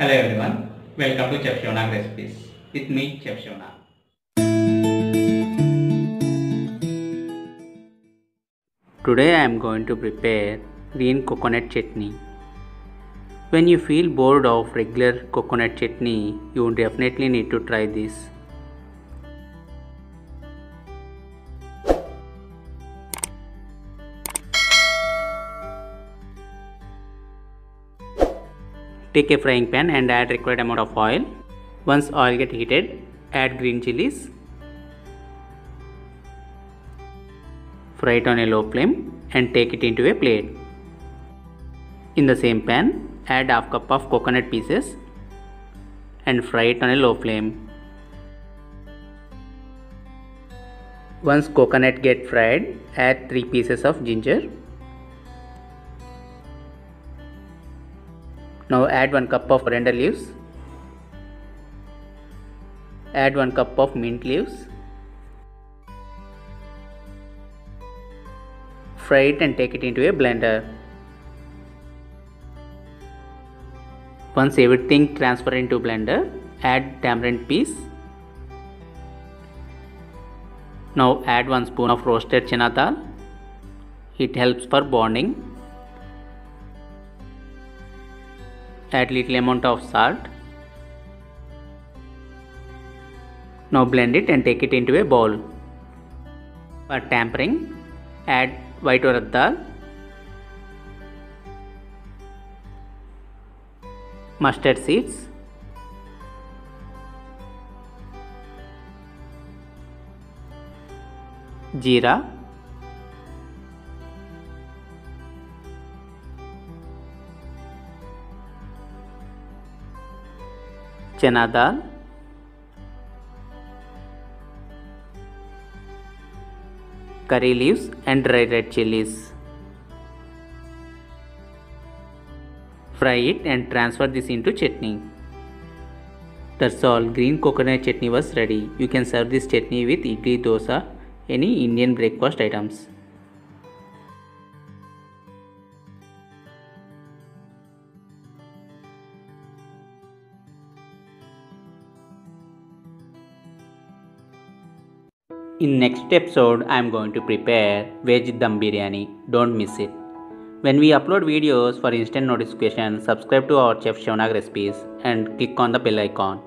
Hello everyone, welcome to Chef Shonag Recipes with me Chef Shonag. Today I am going to prepare green coconut chutney. When you feel bored of regular coconut chutney, you definitely need to try this. Take a frying pan and add required amount of oil. Once oil get heated, add green chilies. Fry it on a low flame and take it into a plate. In the same pan, add half cup of coconut pieces and fry it on a low flame. Once coconut get fried, add 3 pieces of ginger. Now add 1 cup of coriander leaves. Add 1 cup of mint leaves. Fry it and take it into a blender. Once everything transfer into blender, add tamarind piece. Now add 1 spoon of roasted chana dal. It helps for bonding. Add little amount of salt. Now blend it and take it into a bowl. For tempering, add white urad dal, mustard seeds, jeera, chana dal, curry leaves and dry red chilies. Fry it and transfer this into chutney. That's all, green coconut chutney was ready. You can serve this chutney with idli, dosa, any Indian breakfast items. In next episode, I am going to prepare veg dum biryani. Don't miss it. When we upload videos for instant notification, subscribe to our Chef Shonag Recipes and click on the bell icon.